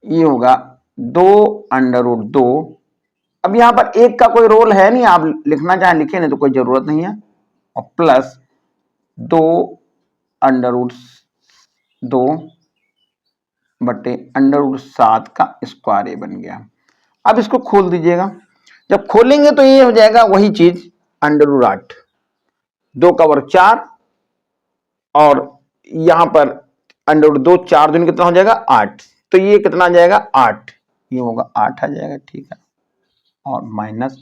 ये होगा 2 अब यहां पर एक का कोई रोल है नहीं, आप लिखना चाहे लिखे नहीं तो कोई जरूरत नहीं है, और प्लस 2 बटे √7 का स्क्वायर, ये बन गया। अब इसको खोल दीजिएगा, जब खोलेंगे तो ये हो जाएगा वही चीज √8, 2 का वर्ग 4 और यहां पर √2 4 दूनी कितना हो जाएगा 8, तो ये कितना आ जाएगा 8, ये होगा 8 आ जाएगा, ठीक है। और माइनस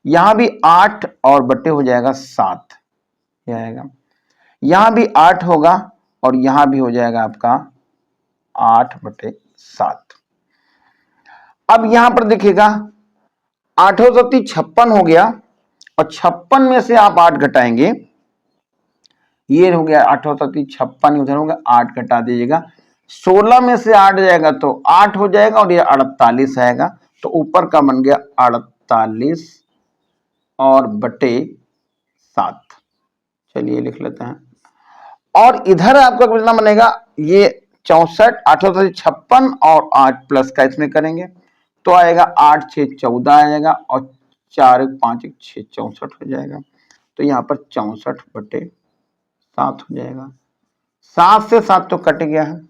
यहां भी 8 और बटे हो जाएगा 7, ये आएगा, यहां भी 8 होगा और यहां भी हो जाएगा आपका 8/7। अब यहां पर देखिएगा 8 56 हो गया और 56 में से आप 8 घटाएंगे, ये हो गया 8 56, उधर होगा 8 घटा दीजिएगा, 16 में से 8 जाएगा तो 8 हो जाएगा और ये 48 आएगा, तो ऊपर का बन गया 48 और बटे 7। चलिए लिख लेते हैं, और इधर आपका कितना बनेगा, ये 64, 8 56 और 8 प्लस का इसमें करेंगे तो आएगा 8 6 14 आएगा और 4 1 5 1 6 64 हो जाएगा, तो यहाँ पर 64/7 हो जाएगा। 7 से 7 तो कट गया है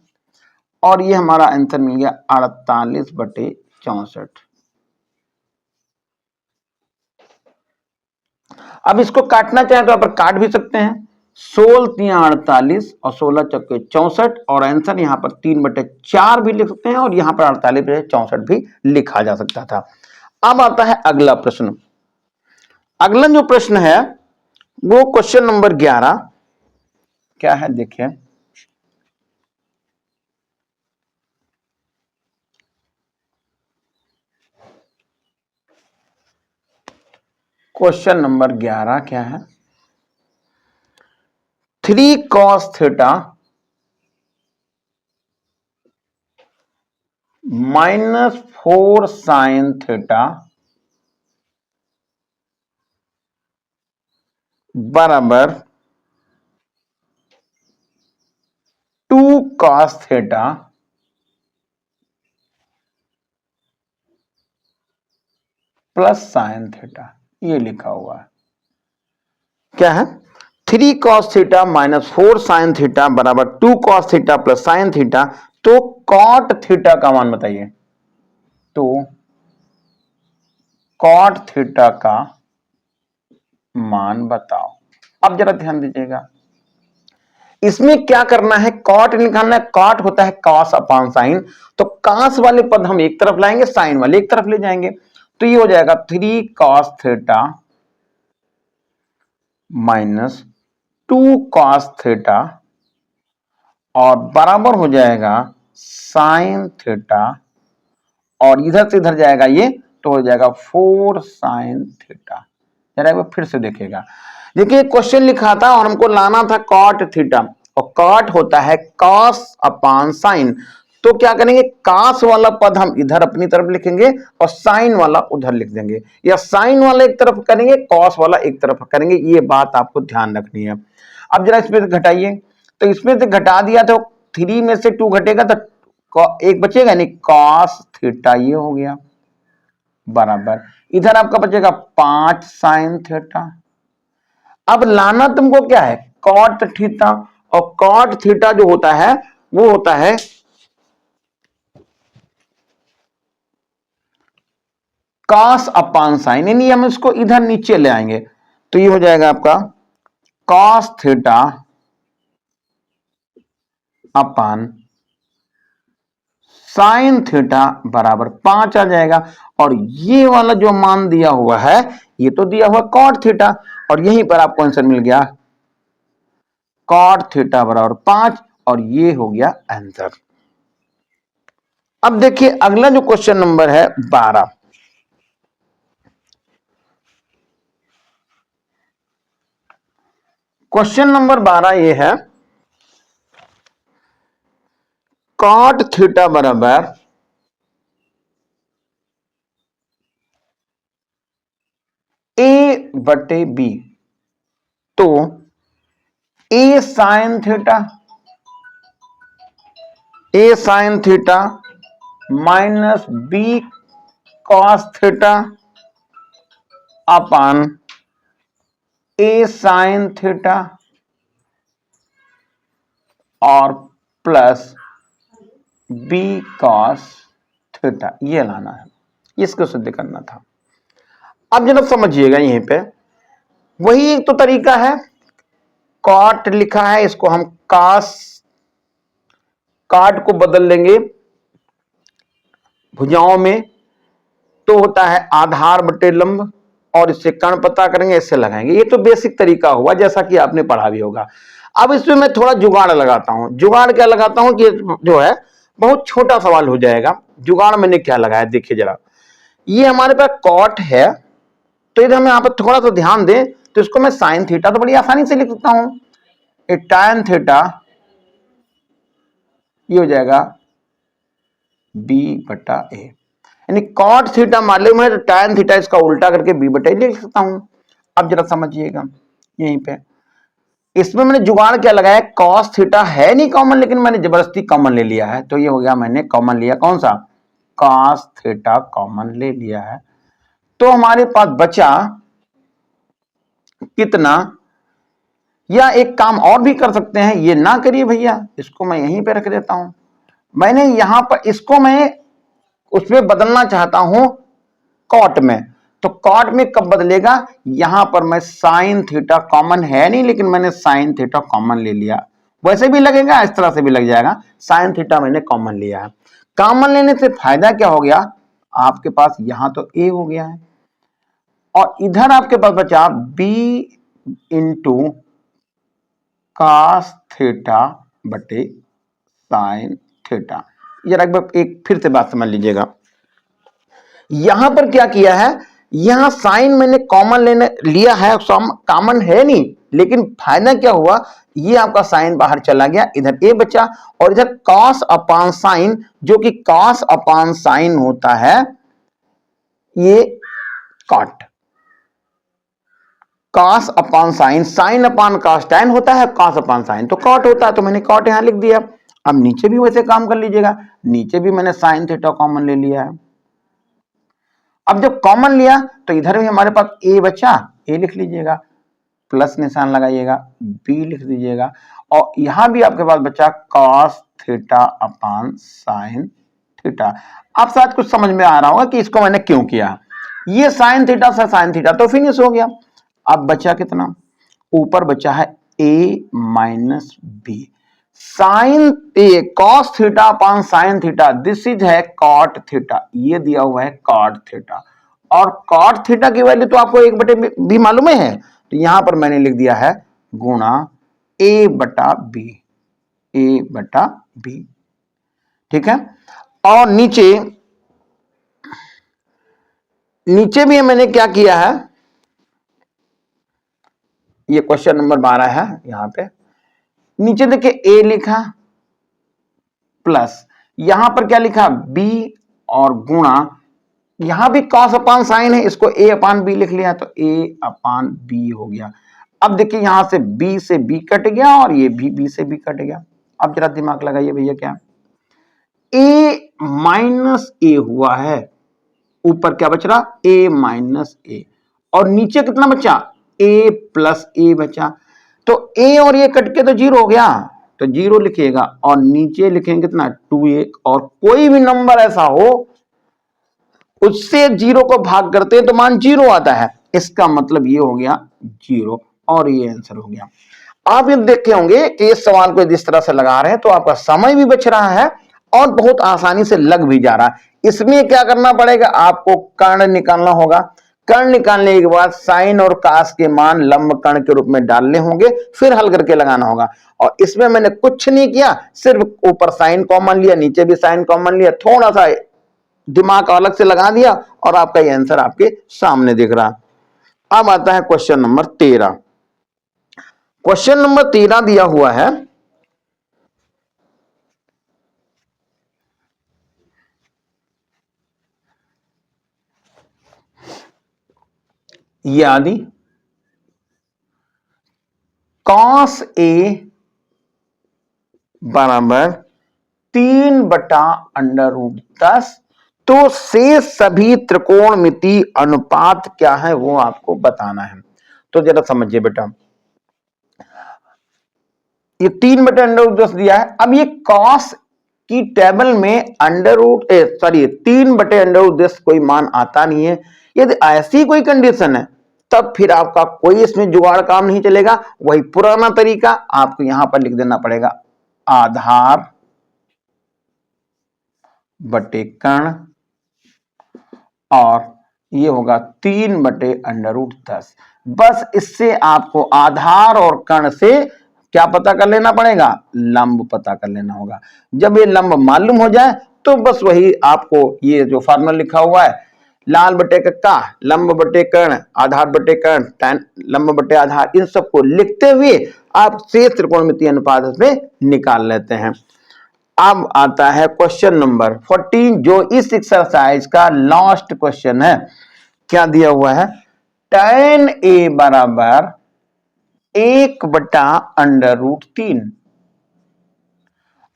और ये हमारा आंसर मिल गया 48/64। अब इसको काटना चाहे तो यहाँ पर काट भी सकते हैं, 16 3 48 और 16 चौके 64 और आंसर यहाँ पर 3/4 भी लिख सकते हैं और यहाँ पर 48/64 भी लिखा जा सकता था। अब आता है अगला प्रश्न। अगला जो प्रश्न है वो क्वेश्चन नंबर 11 क्या है देखिए, क्वेश्चन नंबर 11 क्या है, 3 cos थीटा -4 sin थीटा बराबर 2 cos theta plus sine theta, ये लिखा हुआ है। क्या है, 3 cos थीटा -4 sin थीटा बराबर 2 cos theta plus sign theta. तो कॉट थीटा का मान बताइए। तो कॉट थीटा का मान बताओ। अब जरा ध्यान दीजिएगा, इसमें क्या करना है, कॉट निकालना है। कॉट होता है कॉस अपॉन साइन, तो कॉस वाले पद हम एक तरफ लाएंगे, साइन वाले एक तरफ ले जाएंगे। तो ये हो जाएगा 3 cos थीटा -2 cos थीटा और बराबर हो जाएगा साइन थीटा, और इधर से इधर जाएगा ये, तो हो जाएगा 4 sin थीटा। जरा एक बार फिर से देखिएगा, देखिए क्वेश्चन लिखा था और हमको लाना था कॉट थीटा, और कॉट होता है कॉस अपॉन साइन। तो क्या करेंगे, कॉस वाला पद हम इधर अपनी तरफ लिखेंगे और साइन वाला उधर लिख देंगे, या साइन वाला एक तरफ करेंगे, कॉस वाला एक तरफ करेंगे। ये बात आपको ध्यान रखनी है। अब जरा इसमें से घटाइए, तो इसमें से घटा दिया तो 3 में से 2 घटेगा तो एक बचेगा, नहीं कॉस थीटा ये हो गया, बराबर इधर आपका बचेगा 5 sin थीटा। अब लाना तुमको क्या है, कॉट थीटा, और कॉट थीटा जो होता है वो होता है कॉस अपॉन साइन, यानी हम इसको इधर नीचे ले आएंगे, तो ये हो जाएगा आपका cos theta upon sine theta बराबर 5 आ जाएगा। और ये वाला जो मान दिया हुआ है, ये तो दिया हुआ कॉट थीटा, और यहीं पर आपको आंसर मिल गया कॉट थीटा बराबर 5, और ये हो गया आंसर। अब देखिए अगला जो क्वेश्चन नंबर है 12, क्वेश्चन नंबर 12 ये है, कॉट थीटा बराबर A/B, तो A sign theta minus B cos theta upon A sign theta और प्लस B कॉस थीटा, ये लाना है, इसको सिद्ध करना था। अब जरा समझिएगा, यहीं पे वही एक तो तरीका है, कॉट लिखा है, इसको हम कास, काट को बदल लेंगे भुजाओं में, तो होता है आधार बटे लंब, और इससे कर्ण पता करेंगे, इससे लगाएंगे। ये तो बेसिक तरीका हुआ, जैसा कि आपने पढ़ा भी होगा। अब इसमें मैं थोड़ा जुगाड़ लगाता हूं। जुगाड़ क्या लगाता हूं कि जो है बहुत छोटा सवाल हो जाएगा। जुगाड़ मैंने क्या लगाया देखिए जरा, ये हमारे पास कॉट है, तो इधर हम यहाँ पर थोड़ा सा ध्यान दें, तो इसको मैं साइन थीटा तो बड़ी आसानी से लिख सकता हूं, tan थीटा ये हो जाएगा B/A, यानी कॉट थीटा मालूम है तो tan थीटा इसका उल्टा करके B/A लिख सकता हूं। अब जरा समझिएगा, यहीं पे इसमें मैंने जुगाड़ क्या लगाया, cos थीटा है नहीं कॉमन, लेकिन मैंने जबरदस्ती कॉमन ले लिया है, तो ये हो गया, मैंने कॉमन लिया कौन सा, cos थीटा कॉमन ले लिया है। तो हमारे पास बचा कितना, या एक काम और भी कर सकते हैं, ये ना करिए भैया, इसको मैं यहीं पे रख देता हूं। मैंने यहां पर इसको मैं उसमें बदलना चाहता हूं कॉट में, तो कॉट में कब बदलेगा, यहां पर मैं साइन थीटा कॉमन है नहीं, लेकिन मैंने साइन थीटा कॉमन ले लिया, वैसे भी लगेगा, इस तरह से भी लग जाएगा, साइन थीटा मैंने कॉमन लिया है। कॉमन लेने से फायदा क्या हो गया, आपके पास यहां तो ए हो गया है, और इधर आपके पास बचा B इंटू cos थीटा बटे sin थीटा। जरा एक फिर से बात समझ लीजिएगा, यहां पर क्या किया है, यहां साइन मैंने कॉमन लेने लिया है, कॉमन है नहीं, लेकिन फायदा क्या हुआ, ये आपका साइन बाहर चला गया, इधर ए बचा, और इधर कॉस अपान साइन, जो कि कॉस अपान साइन होता है ये cot, cos upon sine, sine upon cos tan होता है, कॉस अपान साइन तो कॉट होता है, तो मैंने कॉट यहां लिख दिया। अब नीचे भी वैसे काम कर लीजिएगा, नीचे भी मैंने साइन थीटा कॉमन ले लिया है। अब जब कॉमन लिया तो इधर भी हमारे पास ए बचा, ए लिख लीजिएगा, प्लस निशान लगाइएगा, बी लिख दीजिएगा, और यहां भी आपके पास बचा cos theta upon sine theta. आप शायद कुछ समझ में आ रहा होगा कि इसको मैंने क्यों किया, ये साइन थीटा से साइन थीटा तो फिनिश हो गया। अब बचा कितना, ऊपर बचा है a minus B, sine A cos theta upon sine theta, this is है कॉट थीटा, ये दिया हुआ है कॉट थीटा, और कॉट थीटा की वैल्यू तो आपको 1/b मालूम है, तो यहां पर मैंने लिख दिया है गुणा a/b, a/b, ठीक है। और नीचे भी मैंने क्या किया है, ये क्वेश्चन नंबर 12 है, यहां पे नीचे देखिए ए लिखा प्लस यहां पर क्या लिखा बी, और गुणा यहां भी कॉस अपान साइन है, इसको ए अपान बी लिख लिया, तो ए अपान बी हो गया। अब देखिए यहां से बी कट गया, और ये भी बी से बी कट गया। अब जरा दिमाग लगाइए भैया, क्या ए माइनस ए हुआ है, ऊपर क्या बच रहा ए माइनस ए, और नीचे कितना बचा ए प्लस ए बचा, तो ए और ये कट के तो 0 हो गया, तो 0 लिखिएगा, और नीचे लिखेंगे कितना 2a, और कोई भी नंबर ऐसा हो उससे 0 को भाग करते हैं तो मान 0 आता है, इसका मतलब ये हो गया 0, और ये आंसर हो गया। आप ये देखे होंगे कि इस सवाल को इस तरह से लगा रहे हैं तो आपका समय भी बच रहा है और बहुत आसानी से लग भी जा रहा है। इसमें क्या करना पड़ेगा, आपको कर्ण निकालना होगा, कर्ण निकालने के बाद साइन और कास के मान लंब कर्ण के रूप में डालने होंगे, फिर हल करके लगाना होगा। और इसमें मैंने कुछ नहीं किया, सिर्फ ऊपर साइन कॉमन लिया, नीचे भी साइन कॉमन लिया, थोड़ा सा दिमाग अलग से लगा दिया, और आपका ये आंसर आपके सामने दिख रहा। अब आता है क्वेश्चन नंबर 13। क्वेश्चन नंबर 13 दिया हुआ है, यदि कॉस ए बराबर 3/√10, तो शेष सभी त्रिकोणमिति अनुपात क्या है वो आपको बताना है। तो जरा समझिए बेटा, ये 3/√10 दिया है। अब ये कॉस की टेबल में 3/√10 कोई मान आता नहीं है। यदि ऐसी कोई कंडीशन है तब फिर आपका कोई इसमें जुगाड़ काम नहीं चलेगा, वही पुराना तरीका आपको यहां पर लिख देना पड़ेगा, आधार बटे कर्ण, और ये होगा 3/√10। बस इससे आपको आधार और कर्ण से क्या पता कर लेना पड़ेगा, लंब पता कर लेना होगा। जब ये लंब मालूम हो जाए तो बस वही आपको ये जो फार्मूला लिखा हुआ है, लाल बटे का लंब बटे कर्ण, आधार बटे कर्ण, tan लंब बटे आधार, इन सबको लिखते हुए आप शेष त्रिकोणमिति अनुपात में निकाल लेते हैं। अब आता है क्वेश्चन नंबर 14, जो इस एक्सरसाइज का लास्ट क्वेश्चन है। क्या दिया हुआ है, tan a बराबर 1/√3,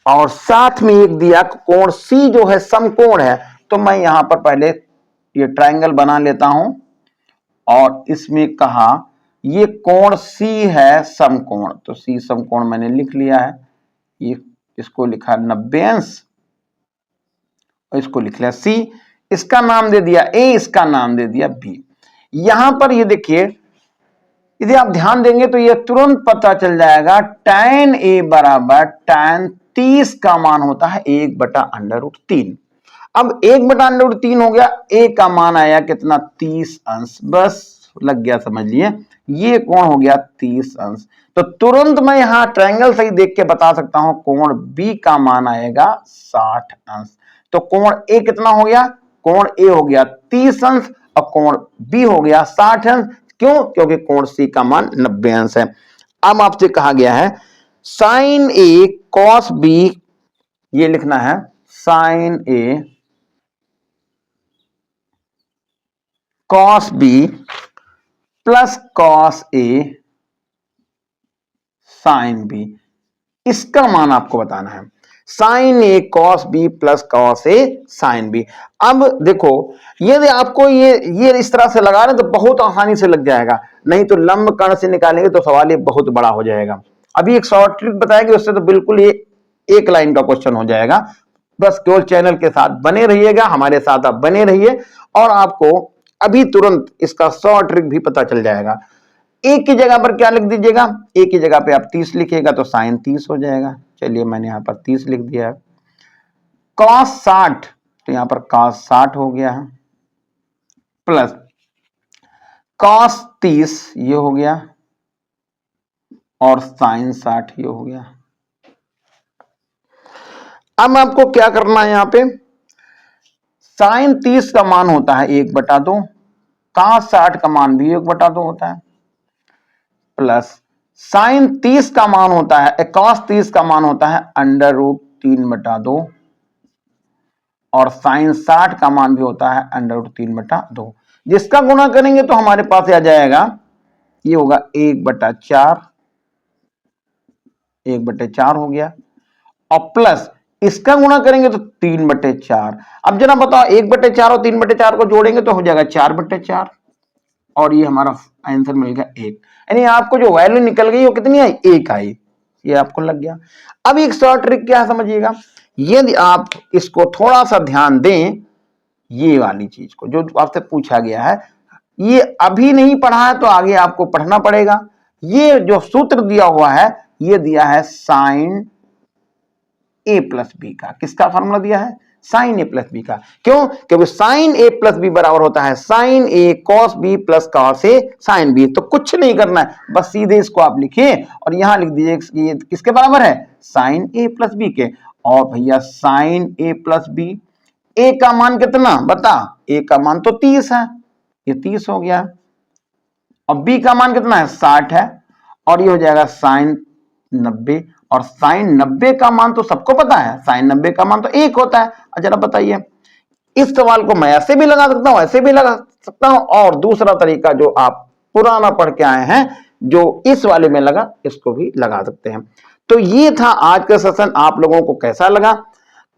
और साथ में एक दिया कोण C जो है समकोण है, तो मैं यहां पर पहले ये ट्रायंगल बना लेता हूं, और इसमें कहा ये कोण C है समकोण, तो C समकोण मैंने लिख लिया है, ये इसको लिखा 90 अंश, और इसको लिख लिया C, इसका नाम दे दिया A, इसका नाम दे दिया B। यहां पर ये देखिए, यदि आप ध्यान देंगे तो ये तुरंत पता चल जाएगा, tan A बराबर tan 30 का मान होता है 1/√3। अब 1/√3 हो गया, A का मान आया कितना 30 अंश, बस लग गया, समझ लिए, ये कोण हो गया 30 अंश। तो तुरंत मैं यहां ट्रायंगल सही देख के बता सकता हूं कोण बी का मान आएगा 60 अंश। तो कोण ए कितना हो गया, कोण ए हो गया 30 अंश और कोण बी हो गया 60 अंश। क्यों? क्योंकि कोण सी का मान 90 अंश है। अब आपसे कहा गया है साइन ए कॉस बी, ये लिखना है sign A cos B plus cos A sine B, इसका मान आपको बताना है। Sign A cos B plus cos A sine B. अब देखो यदि आपको ये इस तरह से लगा रहे तो बहुत आसानी से लग जाएगा, नहीं तो लंब कर्ण से निकालेंगे तो सवाल ये बहुत बड़ा हो जाएगा। अभी एक शॉर्ट ट्रिक बताएंगे, उससे तो बिल्कुल ये एक लाइन का क्वेश्चन हो जाएगा। बस केवल चैनल के साथ बने रहिएगा, हमारे साथ आप बने रहिए और आपको अभी तुरंत इसका शॉर्ट ट्रिक भी पता चल जाएगा। एक की जगह पर क्या लिख दीजिएगा, एक की जगह पे आप 30 लिखिएगा तो साइन 30 हो जाएगा। चलिए मैंने यहां पर 30 लिख दिया है। कॉस 60 तो यहां पर कॉस 60 हो गया है, प्लस कॉस 30 ये हो गया और साइन 60 ये हो गया। अब आपको क्या करना है, यहां पे साइन 30 का मान होता है 1/2, कॉस 60 का मान भी 1/2 होता है, प्लस साइन 30 का मान होता है, कॉस 30 का मान होता है √3/2 और साइन 60 का मान भी होता है √3/2। जिसका गुणा करेंगे तो हमारे पास आ जाएगा, ये होगा 1/4 हो गया और प्लस इसका गुणा करेंगे तो 3/4। अब जरा बताओ 1/4 और 3/4 को जोड़ेंगे तो हो जाएगा 4/4 और ये हमारा आंसर मिल गया 1। यानी आपको जो वैल्यू निकल गई वो कितनी आई, 1 आई। ये आपको लग गया। अब एक शॉर्ट ट्रिक क्या है समझिएगा, यदि आप इसको थोड़ा सा ध्यान दें, ये वाली चीज को जो आपसे पूछा गया है, ये अभी नहीं पढ़ा है तो आगे आपको पढ़ना पड़ेगा। ये जो सूत्र दिया हुआ है ये दिया है साइन ए प्लस बी का। किसका फॉर्मूला दिया है, साइन ए प्लस बी का। क्यों? क्योंकि साइन ए प्लस बी बराबर होता है sign A cos B plus cos A sine B. तो कुछ नहीं करना है, बस सीधे इसको आप लिखिए और यहां लिख दीजिए ये किसके बराबर है, साइन ए प्लस बी के। और भैया साइन ए प्लस बी, ए का मान कितना बता, ए का मान तो 30 है, ये 30 हो गया और बी का मान कितना है 60 है और ये हो जाएगा साइन 90। और साइन 90 का मान तो सबको पता है, साइन 90 का मान तो 1 होता है। जरा बताइए, इस सवाल को मैं ऐसे भी लगा सकता हूं, ऐसे भी लगा सकता हूं, और दूसरा तरीका जो आप पुराना पढ़ के आए हैं जो इस वाले में लगा, इसको भी लगा सकते हैं। तो ये था आज का सेशन। आप लोगों को कैसा लगा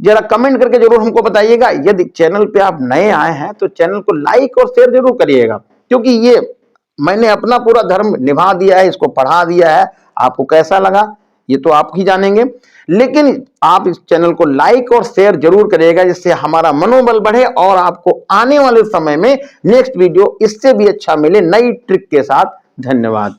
जरा कमेंट करके जरूर हमको बताइएगा। यदि चैनल पे आप नए आए हैं तो चैनल को लाइक और शेयर जरूर करिएगा, क्योंकि ये मैंने अपना पूरा धर्म निभा दिया है, इसको पढ़ा दिया है। आपको कैसा लगा ये तो आप ही जानेंगे, लेकिन आप इस चैनल को लाइक और शेयर जरूर करिएगा, जिससे हमारा मनोबल बढ़े और आपको आने वाले समय में नेक्स्ट वीडियो इससे भी अच्छा मिले नई ट्रिक के साथ। धन्यवाद।